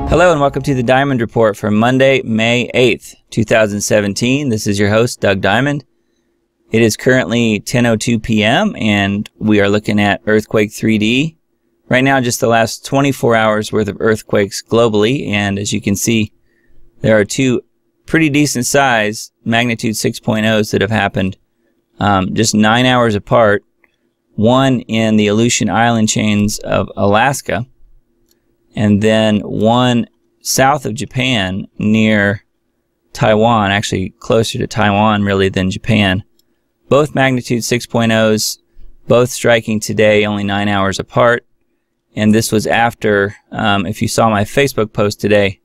Hello and welcome to the Diamond Report for Monday, May 8th, 2017. This is your host, Doug Diamond. It is currently 10:02 p.m. and we are looking at Earthquake 3D. Right now, just the last 24 hours worth of earthquakes globally, and as you can see, there are two pretty decent size magnitude 6.0s that have happened just 9 hours apart. One in the Aleutian Island chains of Alaska, and then one south of Japan near Taiwan, actually closer to Taiwan really than Japan. Both magnitude 6.0s, both striking today, only 9 hours apart. And this was after, if you saw my Facebook post today,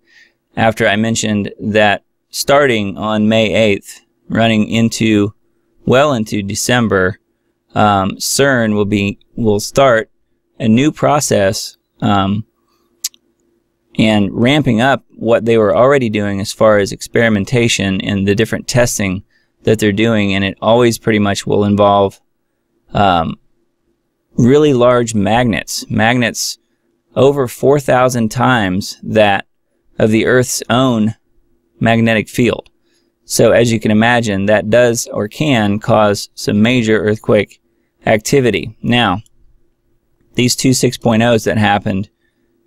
after I mentioned that starting on May 8th, running into, well into December, CERN will start a new process and ramping up what they were already doing as far as experimentation and the different testing that they're doing, and it always pretty much will involve really large magnets over 4,000 times that of the Earth's own magnetic field. So as you can imagine, that does or can cause some major earthquake activity. Now, these two 6.0s that happened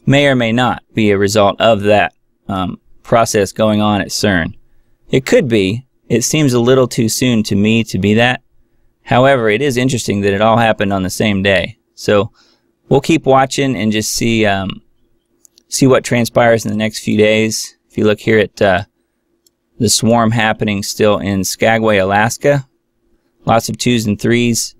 may or may not be a result of that process going on at CERN. It could be. It seems a little too soon to me to be that. However, it is interesting that it all happened on the same day. So we'll keep watching and just see what transpires in the next few days. If you look here at the swarm happening still in Skagway, Alaska, lots of 2s and 3s.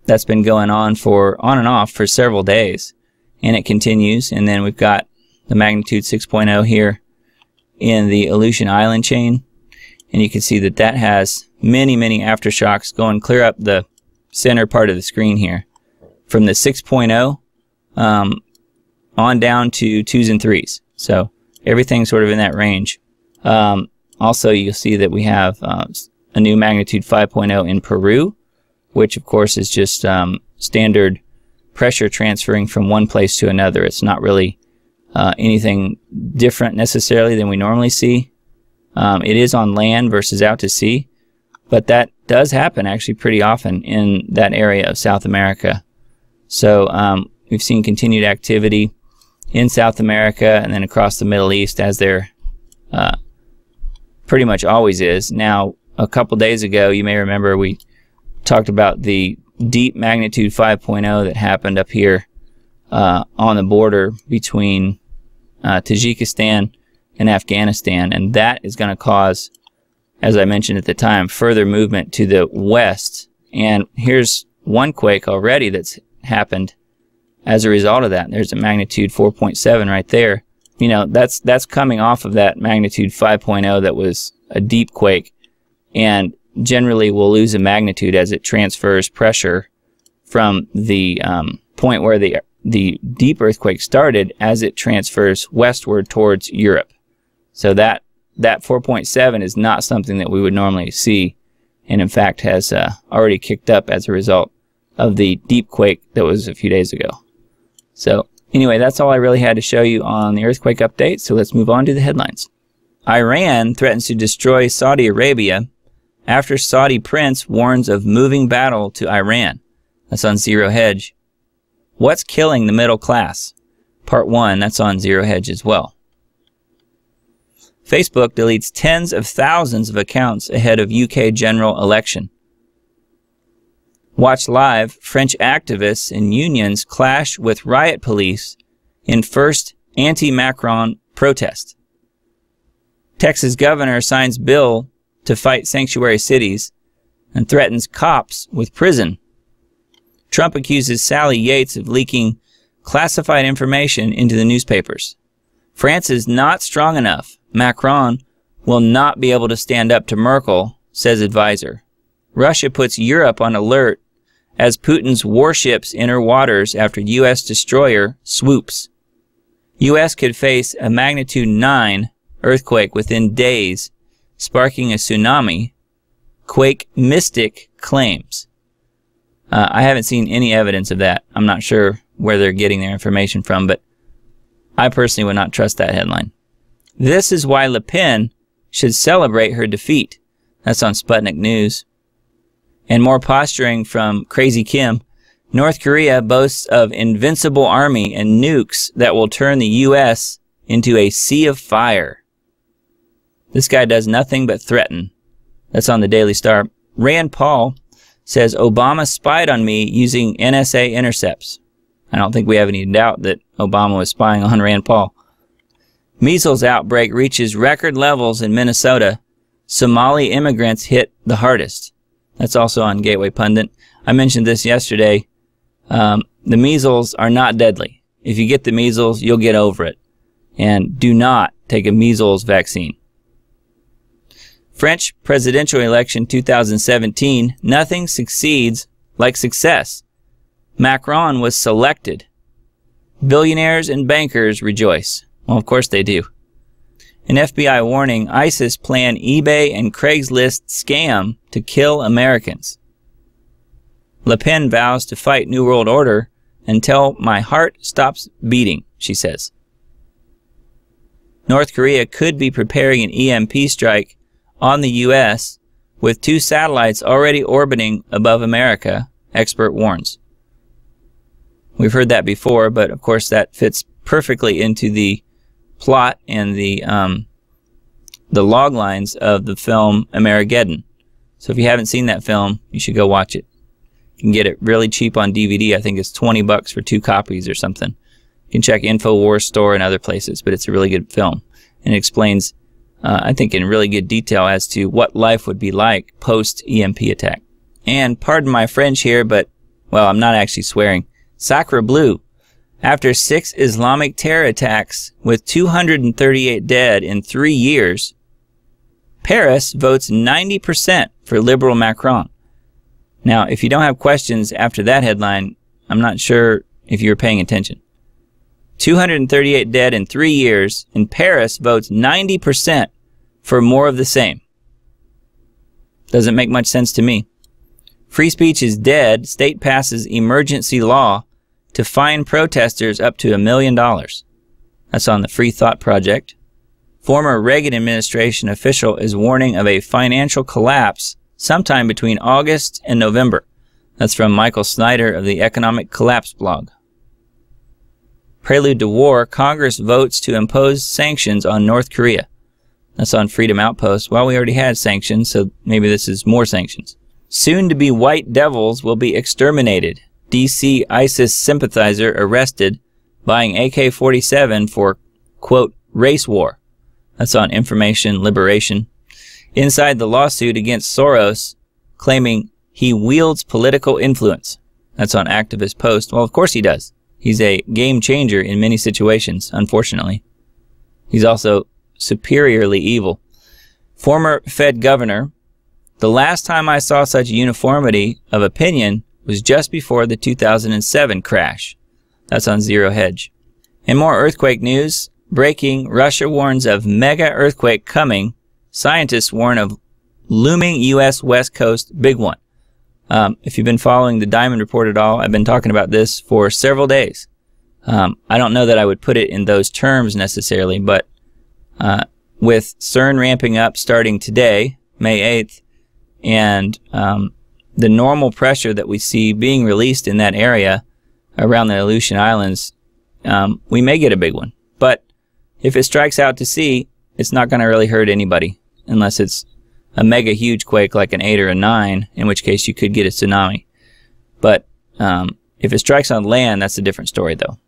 That's been going on and off for several days, and it continues. And then we've got the magnitude 6.0 here in the Aleutian Island chain, and you can see that that has many aftershocks going clear up the center part of the screen here, from the 6.0 on down to 2s and 3s. So everything's sort of in that range. Also, you'll see that we have a new magnitude 5.0 in Peru, which of course is just standard pressure transferring from one place to another. It's not really anything different necessarily than we normally see. It is on land versus out to sea, but that does happen actually pretty often in that area of South America. So we've seen continued activity in South America and then across the Middle East, as there pretty much always is. Now, a couple days ago, you may remember we talked about the deep magnitude 5.0 that happened up here on the border between Tajikistan and Afghanistan, and that is going to cause, as I mentioned at the time, further movement to the west. And here's one quake already that's happened as a result of that. There's a magnitude 4.7 right there. You know, that's coming off of that magnitude 5.0 that was a deep quake, and generally will lose a magnitude as it transfers pressure from the point where the deep earthquake started, as it transfers westward towards Europe. So that 4.7 is not something that we would normally see, and in fact has already kicked up as a result of the deep quake that was a few days ago. So anyway, that's all I really had to show you on the earthquake update, so let's move on to the headlines. Iran threatens to destroy Saudi Arabia after Saudi prince warns of moving battle to Iran. That's on Zero Hedge. What's killing the middle class? Part 1, that's on Zero Hedge as well. Facebook deletes tens of thousands of accounts ahead of UK general election. Watch live, French activists and unions clash with riot police in first anti-Macron protest. Texas governor signs bill to fight sanctuary cities and threatens cops with prison. Trump accuses Sally Yates of leaking classified information into the newspapers. France is not strong enough. Macron will not be able to stand up to Merkel, says advisor. Russia puts Europe on alert as Putin's warships enter waters after U.S. destroyer swoops. U.S. could face a magnitude 9 earthquake within days, sparking a tsunami, Quake mystic claims. I haven't seen any evidence of that. I'm not sure where they're getting their information from, but I personally would not trust that headline. This is why Le Pen should celebrate her defeat. That's on Sputnik News. And more posturing from Crazy Kim. North Korea boasts of invincible army and nukes that will turn the U.S. into a sea of fire. This guy does nothing but threaten. That's on the Daily Star. Rand Paul says Obama spied on me using NSA intercepts. I don't think we have any doubt that Obama was spying on Rand Paul. Measles outbreak reaches record levels in Minnesota. Somali immigrants hit the hardest. That's also on Gateway Pundit. I mentioned this yesterday. The measles are not deadly. If you get the measles, you'll get over it. And do not take a measles vaccine. French presidential election 2017, nothing succeeds like success. Macron was selected. Billionaires and bankers rejoice. Well, of course they do. An FBI warning, ISIS plan eBay and Craigslist scam to kill Americans. Le Pen vows to fight New World Order until my heart stops beating, she says. North Korea could be preparing an EMP strike on the U.S. with 2 satellites already orbiting above America, expert warns. We've heard that before, but of course that fits perfectly into the plot and the log lines of the film Amerigeddon. So if you haven't seen that film, you should go watch it. You can get it really cheap on DVD. I think it's $20 for 2 copies or something. You can check InfoWars store and other places, but it's a really good film. And it explains, I think in really good detail as to what life would be like post-EMP attack. And pardon my French here, but, well, I'm not actually swearing. Sacre bleu. After 6 Islamic terror attacks with 238 dead in 3 years, Paris votes 90% for liberal Macron. Now, if you don't have questions after that headline, I'm not sure if you were paying attention. 238 dead in 3 years, and Paris votes 90% for more of the same. Doesn't make much sense to me. Free speech is dead. State passes emergency law to fine protesters up to $1 million. That's on the Free Thought Project. Former Reagan administration official is warning of a financial collapse sometime between August and November. That's from Michael Snyder of the Economic Collapse blog. Prelude to war, Congress votes to impose sanctions on North Korea. That's on Freedom Outpost. Well, we already had sanctions, so maybe this is more sanctions. Soon-to-be white devils will be exterminated. D.C. ISIS sympathizer arrested buying AK-47 for, quote, race war. That's on Information Liberation. Inside the lawsuit against Soros, claiming he wields political influence. That's on Activist Post. Well, of course he does. He's a game changer in many situations, unfortunately. He's also superiorly evil. Former Fed governor, the last time I saw such uniformity of opinion was just before the 2007 crash. That's on Zero Hedge. And more earthquake news. Breaking, Russia warns of mega earthquake coming. Scientists warn of looming U.S. West Coast big one. If you've been following the Diamond Report at all, I've been talking about this for several days. I don't know that I would put it in those terms necessarily, but with CERN ramping up starting today, May 8th, and the normal pressure that we see being released in that area around the Aleutian Islands, we may get a big one. But if it strikes out to sea, it's not going to really hurt anybody unless it's a mega huge quake like an 8 or a 9, in which case you could get a tsunami. But if it strikes on land, that's a different story though.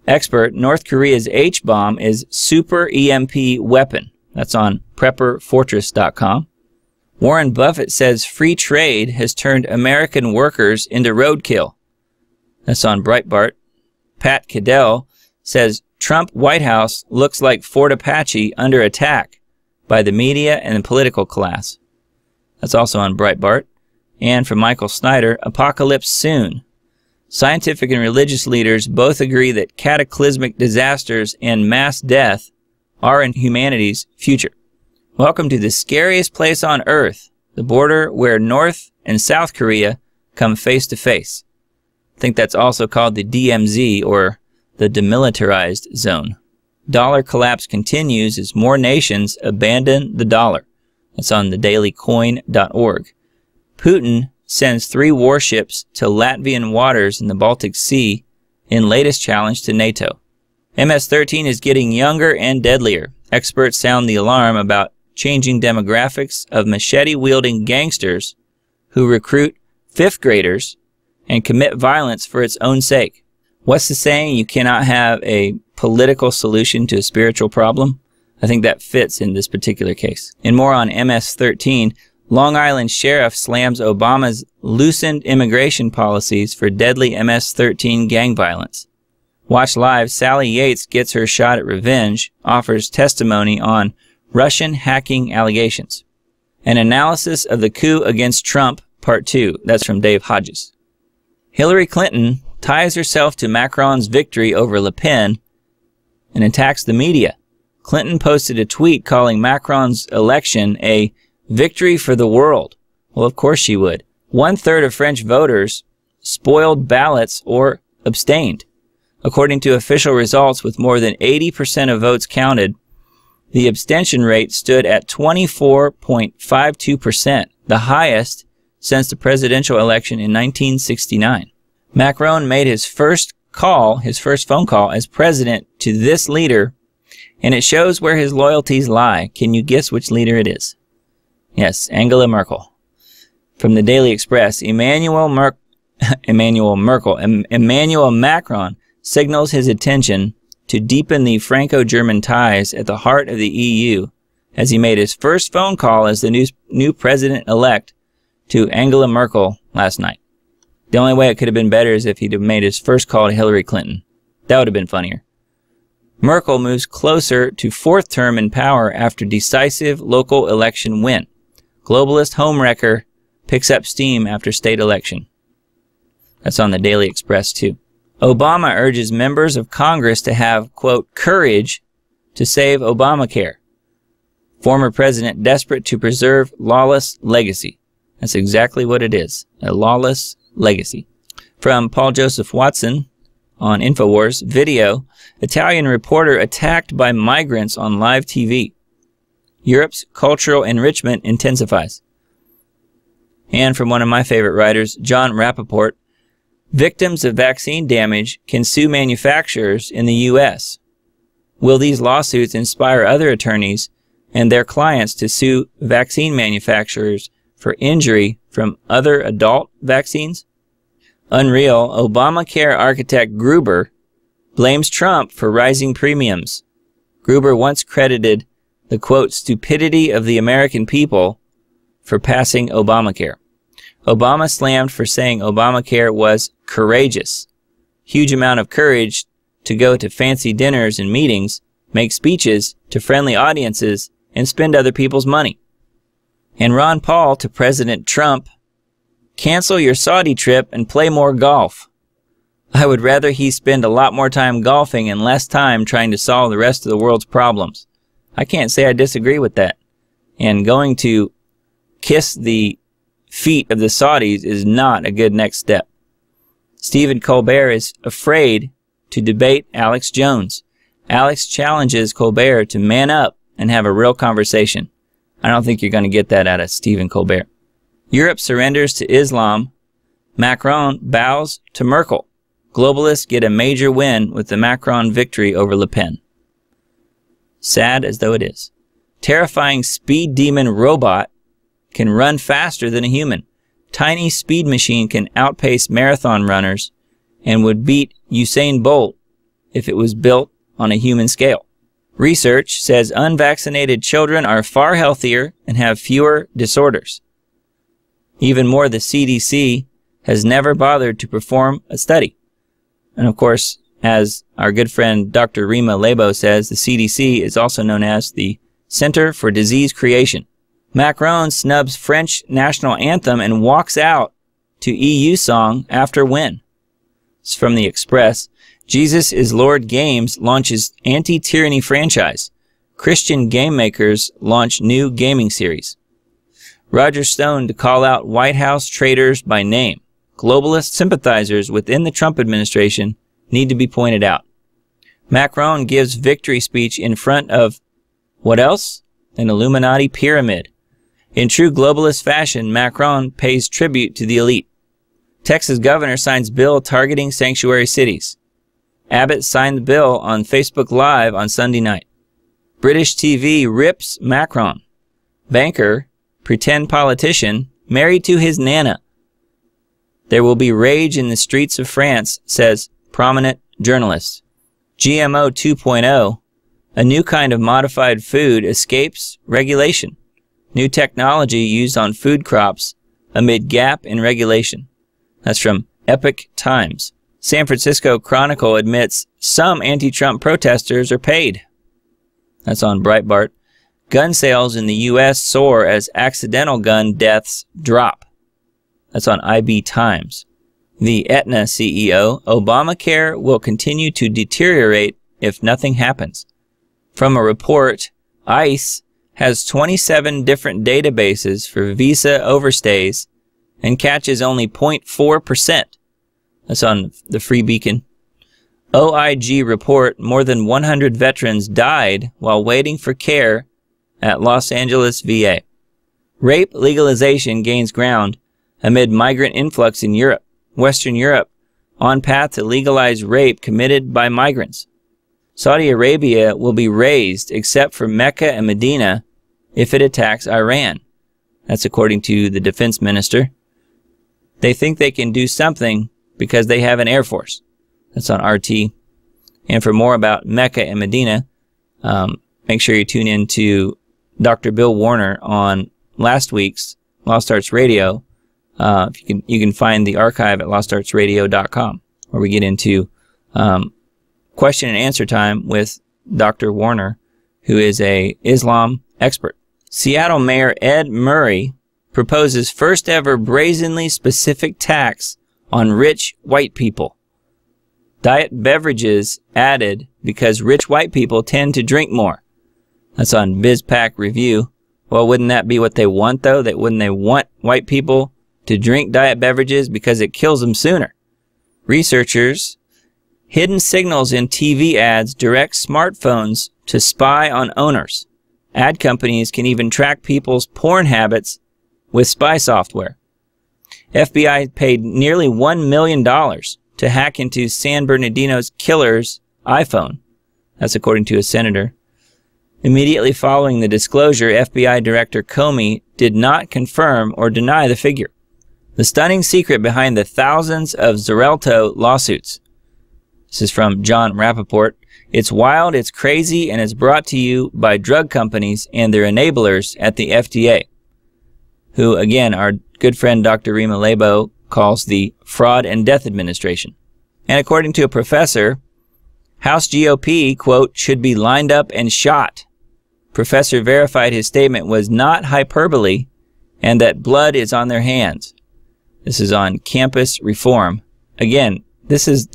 Expert, North Korea's H-bomb is super EMP weapon. That's on prepperfortress.com. Warren Buffett says free trade has turned American workers into roadkill. That's on Breitbart. Pat Cadell says Trump White House looks like Fort Apache under attack by the media and the political class. That's also on Breitbart. And from Michael Snyder, apocalypse soon. Scientific and religious leaders both agree that cataclysmic disasters and mass death are in humanity's future. Welcome to the scariest place on Earth, the border where North and South Korea come face to face. I think that's also called the DMZ, or the demilitarized zone. Dollar collapse continues as more nations abandon the dollar. That's on thedailycoin.org. Putin sends 3 warships to Latvian waters in the Baltic Sea in latest challenge to NATO. MS-13 is getting younger and deadlier. Experts sound the alarm about changing demographics of machete-wielding gangsters who recruit 5th graders and commit violence for its own sake. What's the saying? You cannot have a political solution to a spiritual problem? I think that fits in this particular case. And more on MS-13, Long Island sheriff slams Obama's loosened immigration policies for deadly MS-13 gang violence. Watch live, Sally Yates gets her shot at revenge, offers testimony on Russian hacking allegations. An analysis of the coup against Trump, Part 2. That's from Dave Hodges. Hillary Clinton ties herself to Macron's victory over Le Pen and attacks the media. Clinton posted a tweet calling Macron's election a victory for the world. Well, of course she would. 1/3 of French voters spoiled ballots or abstained. According to official results, with more than 80% of votes counted, the abstention rate stood at 24.52%, the highest since the presidential election in 1969. Macron made his first phone call as president to this leader, and it shows where his loyalties lie. Can you guess which leader it is? Yes, Angela Merkel. From the Daily Express, Emmanuel Macron signals his intention to deepen the Franco-German ties at the heart of the EU as he made his first phone call as the new president-elect to Angela Merkel last night. The only way it could have been better is if he'd have made his first call to Hillary Clinton. That would have been funnier. Merkel moves closer to 4th term in power after decisive local election win. Globalist homewrecker picks up steam after state election. That's on the Daily Express too. Obama urges members of Congress to have, quote, courage to save Obamacare. Former president desperate to preserve lawless legacy. That's exactly what it is, a lawless legacy. From Paul Joseph Watson on InfoWars, video, Italian reporter attacked by migrants on live TV. Europe's cultural enrichment intensifies. And from one of my favorite writers, John Rappaport, victims of vaccine damage can sue manufacturers in the U.S. Will these lawsuits inspire other attorneys and their clients to sue vaccine manufacturers for injury from other adult vaccines? Unreal, Obamacare architect Gruber blames Trump for rising premiums. Gruber once credited the, quote, stupidity of the American people for passing Obamacare. Obama slammed for saying Obamacare was courageous. Huge amount of courage to go to fancy dinners and meetings, make speeches to friendly audiences, and spend other people's money. And Ron Paul to President Trump, cancel your Saudi trip and play more golf. I would rather he spend a lot more time golfing and less time trying to solve the rest of the world's problems. I can't say I disagree with that. And going to kiss the feet of the Saudis is not a good next step. Stephen Colbert is afraid to debate Alex Jones. Alex challenges Colbert to man up and have a real conversation. I don't think you're going to get that out of Stephen Colbert. Europe surrenders to Islam. Macron bows to Merkel. Globalists get a major win with the Macron victory over Le Pen. Sad as though it is. Terrifying speed demon robot can run faster than a human. Tiny speed machine can outpace marathon runners and would beat Usain Bolt if it was built on a human scale. Research says unvaccinated children are far healthier and have fewer disorders. Even more, the CDC has never bothered to perform a study. And of course, as our good friend Dr. Rima Lebo says, the CDC is also known as the Center for Disease Creation. Macron snubs French national anthem and walks out to EU song after win. It's from the Express. Jesus is Lord Games launches anti-tyranny franchise. Christian game makers launch new gaming series. Roger Stone to call out White House traitors by name. Globalist sympathizers within the Trump administration need to be pointed out. Macron gives victory speech in front of, what else? An Illuminati pyramid. In true globalist fashion, Macron pays tribute to the elite. Texas governor signs bill targeting sanctuary cities. Abbott signed the bill on Facebook Live on Sunday night. British TV rips Macron. Banker, pretend politician, married to his nana. There will be rage in the streets of France, says prominent journalist. GMO 2.0, a new kind of modified food, escapes regulation. New technology used on food crops amid gap in regulation. That's from Epoch Times. San Francisco Chronicle admits some anti-Trump protesters are paid. That's on Breitbart. Gun sales in the U.S. soar as accidental gun deaths drop. That's on IB Times. The Aetna CEO, Obamacare will continue to deteriorate if nothing happens. From a report, ICE has 27 different databases for visa overstays and catches only 0.4%. That's on the Free Beacon. OIG report more than 100 veterans died while waiting for care at Los Angeles VA. Rape legalization gains ground amid migrant influx in Europe. Western Europe on path to legalize rape committed by migrants. Saudi Arabia will be razed except for Mecca and Medina if it attacks Iran. That's according to the defense minister. They think they can do something because they have an air force. That's on RT. And for more about Mecca and Medina, make sure you tune in to Dr. Bill Warner on last week's Lost Arts Radio. You can find the archive at lostartsradio.com, where we get into question and answer time with Dr. Warner, who is a Islam expert. Seattle Mayor Ed Murray proposes first ever brazenly specific tax on rich white people. Diet beverages added because rich white people tend to drink more. That's on BizPac Review. Well, wouldn't that be what they want, though? Wouldn't they want white people to drink diet beverages because it kills them sooner? Researchers, hidden signals in TV ads direct smartphones to spy on owners. Ad companies can even track people's porn habits with spy software. FBI paid nearly $1 million to hack into San Bernardino's killer's iPhone. That's according to a senator. Immediately following the disclosure, FBI Director Comey did not confirm or deny the figure. The stunning secret behind the thousands of Xarelto lawsuits. This is from John Rappaport. It's wild, it's crazy, and it's brought to you by drug companies and their enablers at the FDA, who, again, our good friend Dr. Rima Lebo calls the Fraud and Death Administration. And according to a professor, House GOP, quote, should be lined up and shot. Professor verified his statement was not hyperbole and that blood is on their hands. This is on Campus Reform. Again, this is...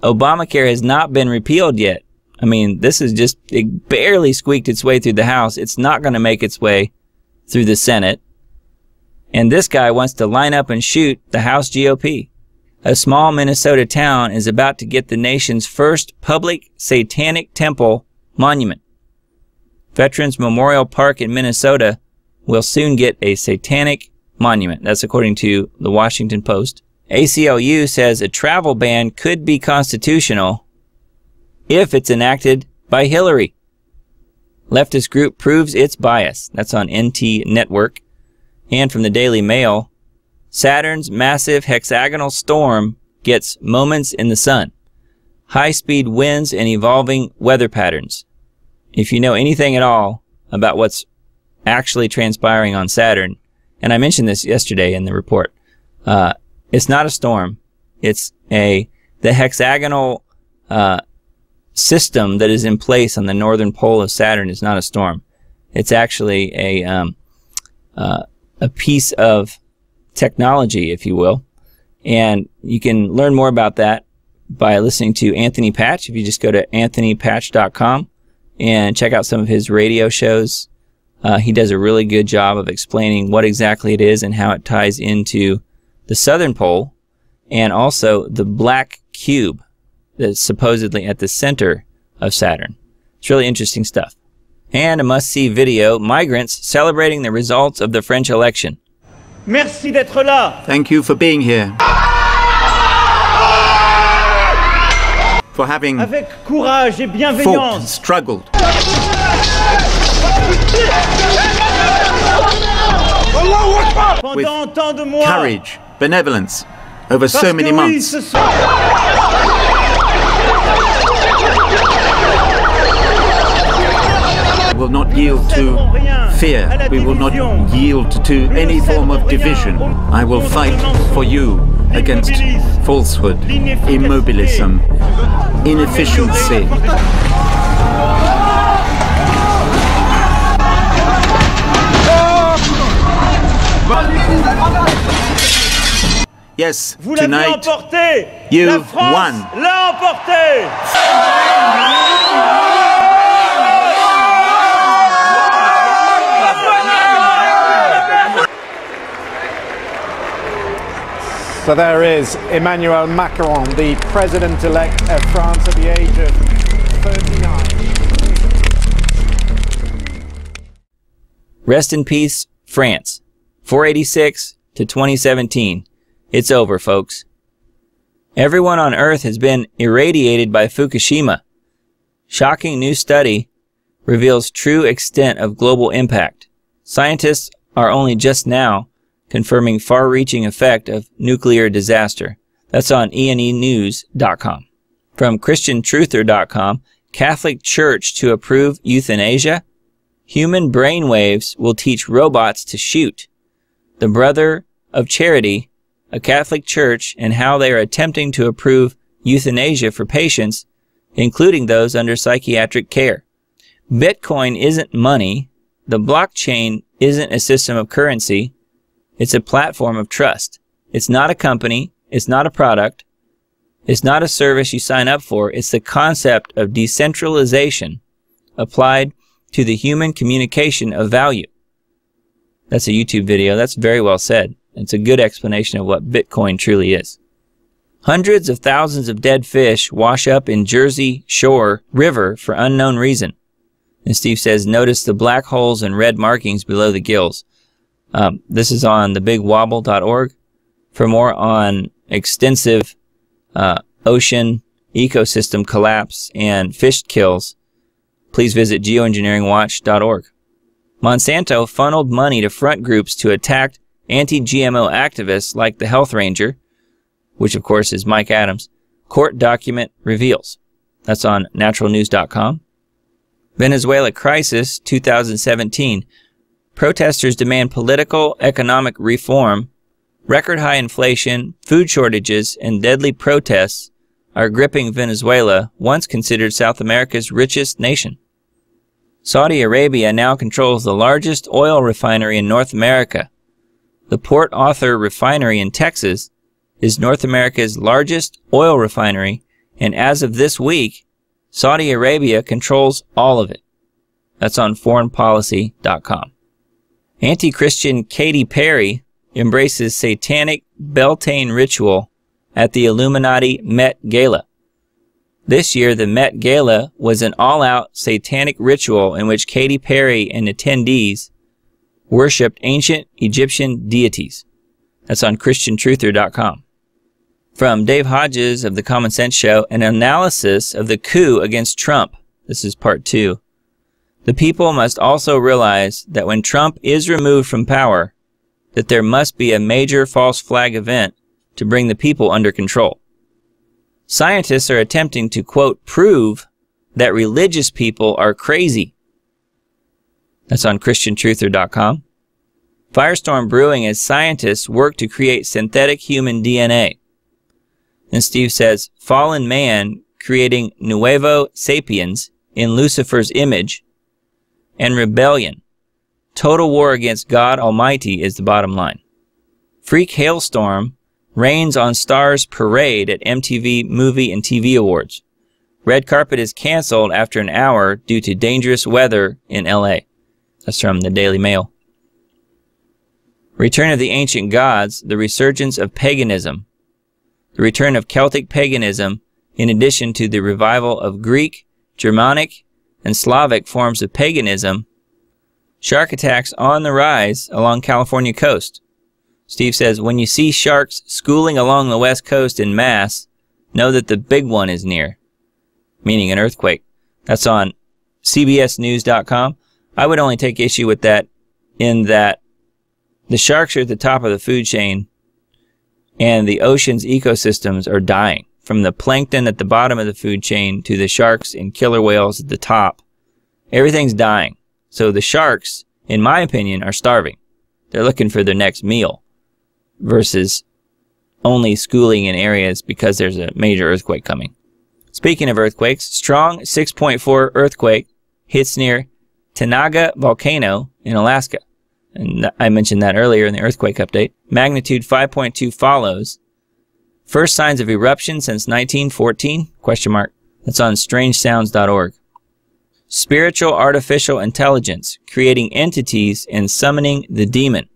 Obamacare has not been repealed yet. I mean, this is just... It barely squeaked its way through the House. It's not going to make its way through the Senate. And this guy wants to line up and shoot the House GOP. A small Minnesota town is about to get the nation's first public satanic temple monument. Veterans Memorial Park in Minnesota will soon get a satanic monument. That's according to the Washington Post. ACLU says a travel ban could be constitutional if it's enacted by Hillary. Leftist group proves its bias. That's on NT Network. And from the Daily Mail, Saturn's massive hexagonal storm gets moments in the sun. High-speed winds and evolving weather patterns. If you know anything at all about what's actually transpiring on Saturn, and I mentioned this yesterday in the report, it's not a storm. It's the hexagonal system that is in place on the northern pole of Saturn is not a storm. It's actually a piece of technology, if you will. And you can learn more about that by listening to Anthony Patch. If you just go to anthonypatch.com and check out some of his radio shows, he does a really good job of explaining what exactly it is and how it ties into the southern pole and also the black cube that's supposedly at the center of Saturn. It's really interesting stuff. And a must-see video, migrants celebrating the results of the French election. Merci d'être là. Thank you for being here. For having Avec courage et fought, bienveillance. struggled. With Pendant tant de mois. courage, benevolence, over Parce so many que oui, months. ce sont... We will not yield to fear. We will not yield to any form of division. I will fight for you against falsehood, immobilism, inefficiency. Yes, Vous l'avez tonight emporté. you La France won. l'a emporté. So there is Emmanuel Macron, the president-elect of France at the age of 39. Rest in peace, France. 486 to 2017. It's over, folks. Everyone on Earth has been irradiated by Fukushima. Shocking new study reveals true extent of global impact. Scientists are only just now confirming far-reaching effect of nuclear disaster. That's on enenews.com. From christiantruther.com, Catholic Church to approve euthanasia. Human brainwaves will teach robots to shoot. The Brother of Charity, a Catholic church, and how they are attempting to approve euthanasia for patients, including those under psychiatric care. Bitcoin isn't money. The blockchain isn't a system of currency. It's a platform of trust. It's not a company. It's not a product. It's not a service you sign up for. It's the concept of decentralization applied to the human communication of value. That's a YouTube video. That's very well said. It's a good explanation of what Bitcoin truly is. Hundreds of thousands of dead fish wash up in Jersey Shore River for unknown reason. And Steve says, notice the black holes and red markings below the gills. This is on thebigwobble.org. For more on extensive ocean ecosystem collapse and fish kills, please visit geoengineeringwatch.org. Monsanto funneled money to front groups to attack anti-GMO activists like the Health Ranger, which of course is Mike Adams. Court document reveals. That's on naturalnews.com. Venezuela crisis 2017. Protesters demand political, economic reform. Record high inflation, food shortages, and deadly protests are gripping Venezuela, once considered South America's richest nation. Saudi Arabia now controls the largest oil refinery in North America. The Port Arthur refinery in Texas is North America's largest oil refinery, and as of this week, Saudi Arabia controls all of it. That's on foreignpolicy.com. Anti-Christian Katy Perry embraces satanic Beltane ritual at the Illuminati Met Gala. This year, the Met Gala was an all-out satanic ritual in which Katy Perry and attendees worshipped ancient Egyptian deities. That's on christiantruther.com. From Dave Hodges of The Common Sense Show, an analysis of the coup against Trump. This is part 2. The people must also realize that when Trump is removed from power, that there must be a major false flag event to bring the people under control. Scientists are attempting to, quote, prove that religious people are crazy. That's on christiantruther.com. Firestorm brewing as scientists work to create synthetic human DNA. And Steve says, fallen man creating Nuevo Sapiens in Lucifer's image, and rebellion. Total war against God Almighty is the bottom line. Freak hailstorm rains on stars parade at MTV Movie and TV Awards. Red carpet is canceled after an hour due to dangerous weather in LA. That's from the Daily Mail. Return of the ancient gods, the resurgence of paganism. The return of Celtic paganism, in addition to the revival of Greek, Germanic, and Slavic forms of paganism, shark attacks on the rise along California coast. Steve says, when you see sharks schooling along the west coast in mass, know that the big one is near, meaning an earthquake. That's on cbsnews.com. I would only take issue with that in that the sharks are at the top of the food chain and the ocean's ecosystems are dying. From the plankton at the bottom of the food chain to the sharks and killer whales at the top, everything's dying. So the sharks, in my opinion, are starving. They're looking for their next meal versus only schooling in areas because there's a major earthquake coming. Speaking of earthquakes, strong 6.4 earthquake hits near Tanaga Volcano in Alaska. And I mentioned that earlier in the earthquake update. Magnitude 5.2 follows. First signs of eruption since 1914? ? That's on strangesounds.org. Spiritual artificial intelligence, creating entities and summoning the demon.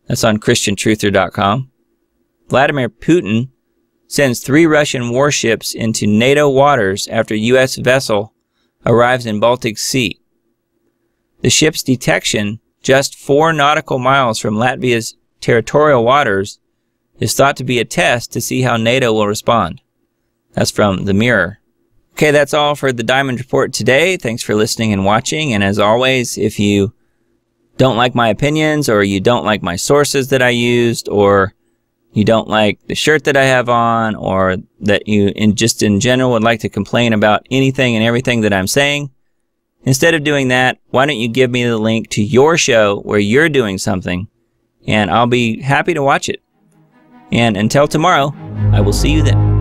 That's on christiantruther.com. Vladimir Putin sends 3 Russian warships into NATO waters after U.S. vessel arrives in Baltic Sea. The ship's detection just 4 nautical miles from Latvia's territorial waters is thought to be a test to see how NATO will respond. That's from The Mirror. Okay, that's all for the Diamond Report today. Thanks for listening and watching. And as always, if you don't like my opinions, or you don't like my sources that I used, or you don't like the shirt that I have on, or that you just in general would like to complain about anything and everything that I'm saying, instead of doing that, why don't you give me the link to your show where you're doing something, and I'll be happy to watch it. And until tomorrow, I will see you then.